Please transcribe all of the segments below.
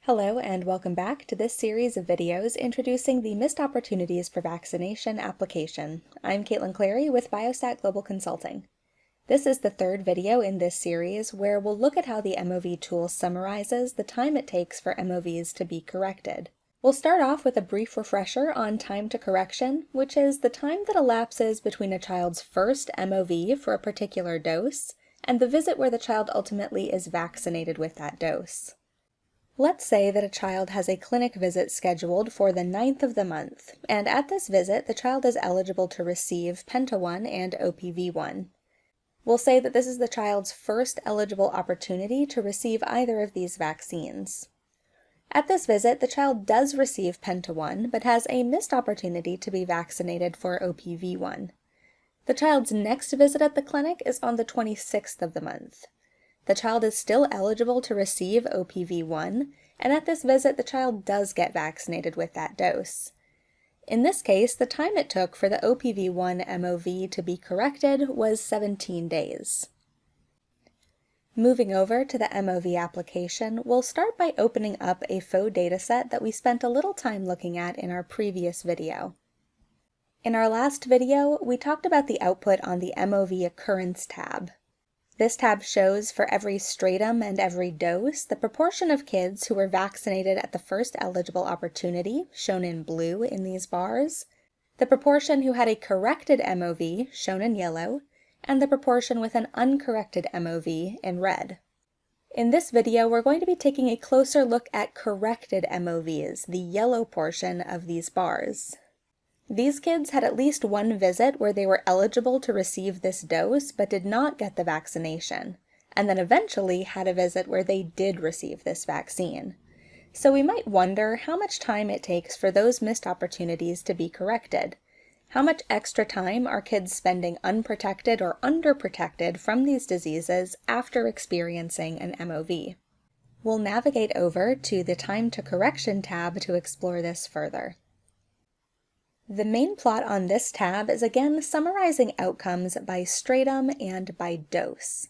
Hello and welcome back to this series of videos introducing the Missed Opportunities for Vaccination application. I'm Caitlin Clary with Biostat Global Consulting. This is the third video in this series where we'll look at how the MOV tool summarizes the time it takes for MOVs to be corrected. We'll start off with a brief refresher on time to correction, which is the time that elapses between a child's first MOV for a particular dose and the visit where the child ultimately is vaccinated with that dose. Let's say that a child has a clinic visit scheduled for the 9th of the month, and at this visit the child is eligible to receive Penta-1 and OPV1. We'll say that this is the child's first eligible opportunity to receive either of these vaccines. At this visit, the child does receive Penta-1, but has a missed opportunity to be vaccinated for OPV1. The child's next visit at the clinic is on the 26th of the month. The child is still eligible to receive OPV1, and at this visit the child does get vaccinated with that dose. In this case, the time it took for the OPV1 MOV to be corrected was 17 days. Moving over to the MOV application, we'll start by opening up a faux dataset that we spent a little time looking at in our previous video. In our last video, we talked about the output on the MOV Occurrence tab. This tab shows for every stratum and every dose the proportion of kids who were vaccinated at the first eligible opportunity, shown in blue in these bars, the proportion who had a corrected MOV, shown in yellow, and the proportion with an uncorrected MOV in red. In this video, we're going to be taking a closer look at corrected MOVs, the yellow portion of these bars. These kids had at least one visit where they were eligible to receive this dose but did not get the vaccination, and then eventually had a visit where they did receive this vaccine. So we might wonder how much time it takes for those missed opportunities to be corrected. How much extra time are kids spending unprotected or underprotected from these diseases after experiencing an MOV? We'll navigate over to the Time to Correction tab to explore this further. The main plot on this tab is again summarizing outcomes by stratum and by dose.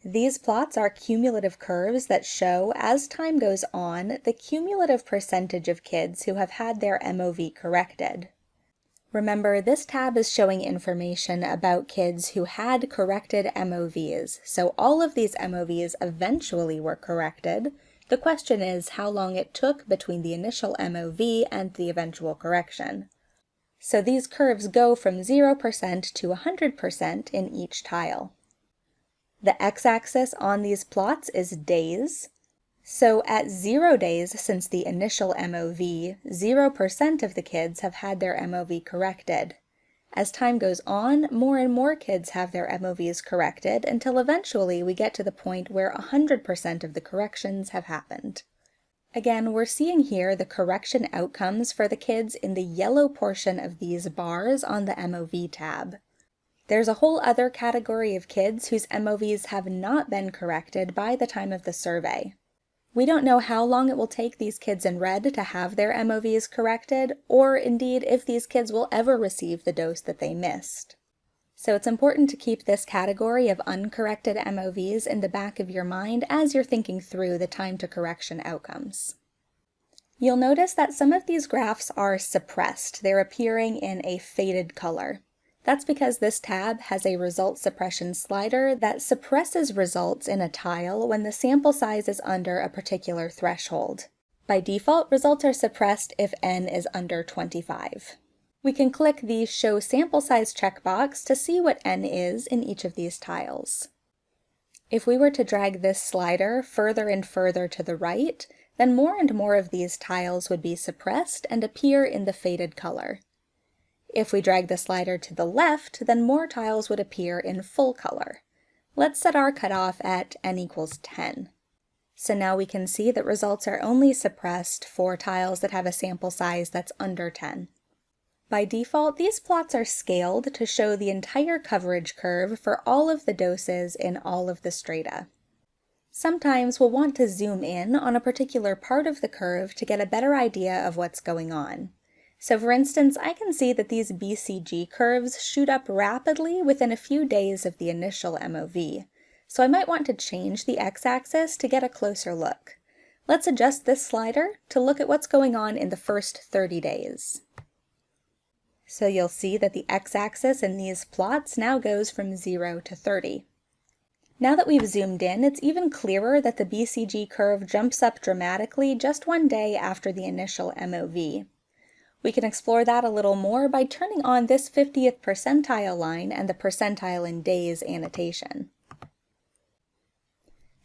These plots are cumulative curves that show, as time goes on, the cumulative percentage of kids who have had their MOV corrected. Remember, this tab is showing information about kids who had corrected MOVs, so all of these MOVs eventually were corrected. The question is how long it took between the initial MOV and the eventual correction. So these curves go from 0% to 100% in each tile. The x-axis on these plots is days. So at 0 days since the initial MOV, 0% of the kids have had their MOV corrected. As time goes on, more and more kids have their MOVs corrected until eventually we get to the point where 100% of the corrections have happened. Again, we're seeing here the correction outcomes for the kids in the yellow portion of these bars on the MOV tab. There's a whole other category of kids whose MOVs have not been corrected by the time of the survey. We don't know how long it will take these kids in red to have their MOVs corrected, or indeed if these kids will ever receive the dose that they missed. So it's important to keep this category of uncorrected MOVs in the back of your mind as you're thinking through the time to correction outcomes. You'll notice that some of these graphs are suppressed. They're appearing in a faded color. That's because this tab has a result suppression slider that suppresses results in a tile when the sample size is under a particular threshold. By default, results are suppressed if n is under 25. We can click the Show Sample Size checkbox to see what n is in each of these tiles. If we were to drag this slider further and further to the right, then more and more of these tiles would be suppressed and appear in the faded color. If we drag the slider to the left, then more tiles would appear in full color. Let's set our cutoff at n equals 10. So now we can see that results are only suppressed for tiles that have a sample size that's under 10. By default, these plots are scaled to show the entire coverage curve for all of the doses in all of the strata. Sometimes we'll want to zoom in on a particular part of the curve to get a better idea of what's going on. So for instance, I can see that these BCG curves shoot up rapidly within a few days of the initial MOV. So I might want to change the x-axis to get a closer look. Let's adjust this slider to look at what's going on in the first 30 days. So you'll see that the x-axis in these plots now goes from 0 to 30. Now that we've zoomed in, it's even clearer that the BCG curve jumps up dramatically just one day after the initial MOV. We can explore that a little more by turning on this 50th percentile line and the percentile in days annotation.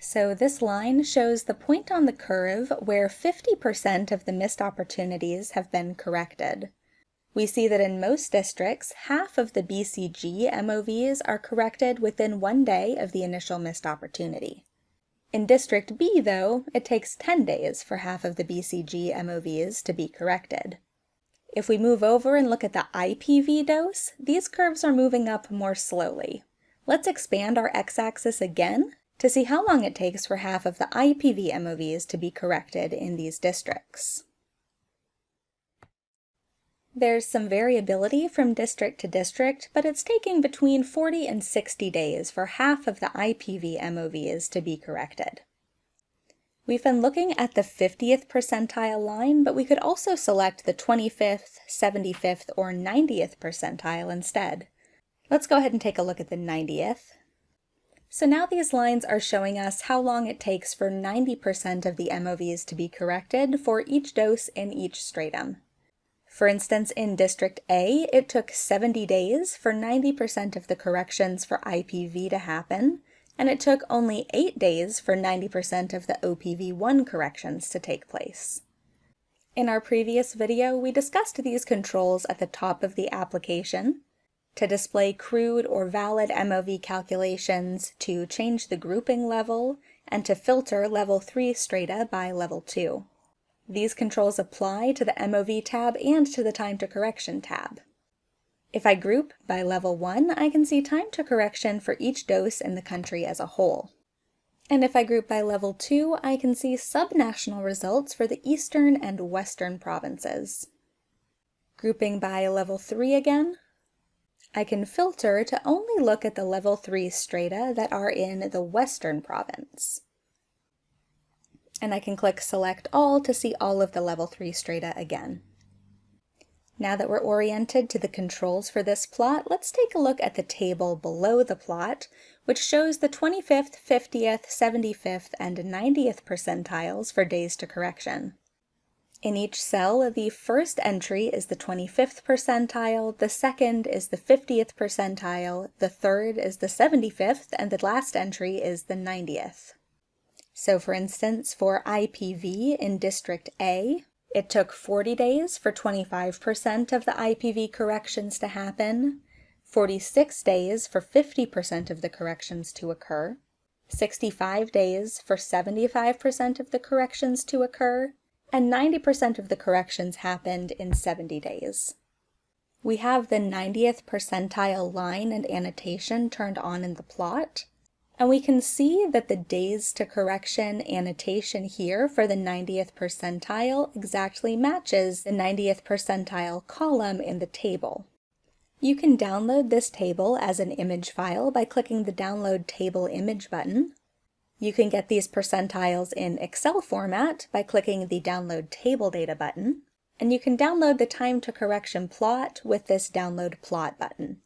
So this line shows the point on the curve where 50% of the missed opportunities have been corrected. We see that in most districts, half of the BCG MOVs are corrected within one day of the initial missed opportunity. In District B, though, it takes 10 days for half of the BCG MOVs to be corrected. If we move over and look at the IPV dose, these curves are moving up more slowly. Let's expand our x-axis again to see how long it takes for half of the IPV MOVs to be corrected in these districts. There's some variability from district to district, but it's taking between 40 and 60 days for half of the IPV MOVs to be corrected. We've been looking at the 50th percentile line, but we could also select the 25th, 75th, or 90th percentile instead. Let's go ahead and take a look at the 90th. So now these lines are showing us how long it takes for 90% of the MOVs to be corrected for each dose in each stratum. For instance, in District A, it took 70 days for 90% of the corrections for IPV to happen, and it took only 8 days for 90% of the OPV1 corrections to take place. In our previous video, we discussed these controls at the top of the application to display crude or valid MOV calculations, to change the grouping level, and to filter Level 3 strata by Level 2. These controls apply to the MOV tab and to the Time to Correction tab. If I group by Level 1, I can see time to correction for each dose in the country as a whole. And if I group by Level 2, I can see subnational results for the eastern and western provinces. Grouping by Level 3 again, I can filter to only look at the Level 3 strata that are in the western province. And I can click Select All to see all of the Level 3 strata again. Now that we're oriented to the controls for this plot, let's take a look at the table below the plot, which shows the 25th, 50th, 75th, and 90th percentiles for days to correction. In each cell, the first entry is the 25th percentile, the second is the 50th percentile, the third is the 75th, and the last entry is the 90th. So for instance, for IPV in District A, it took 40 days for 25% of the IPV corrections to happen, 46 days for 50% of the corrections to occur, 65 days for 75% of the corrections to occur, and 90% of the corrections happened in 70 days. We have the 90th percentile line and annotation turned on in the plot, and we can see that the days to correction annotation here for the 90th percentile exactly matches the 90th percentile column in the table. You can download this table as an image file by clicking the Download Table Image button. You can get these percentiles in Excel format by clicking the Download Table Data button, and you can download the time to correction plot with this Download Plot button.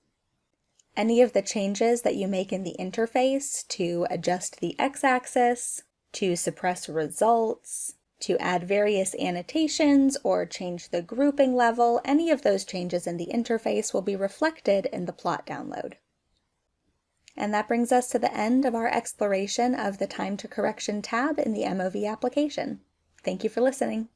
Any of the changes that you make in the interface to adjust the x-axis, to suppress results, to add various annotations, or change the grouping level, any of those changes in the interface will be reflected in the plot download. And that brings us to the end of our exploration of the Time to Correction tab in the MOV application. Thank you for listening.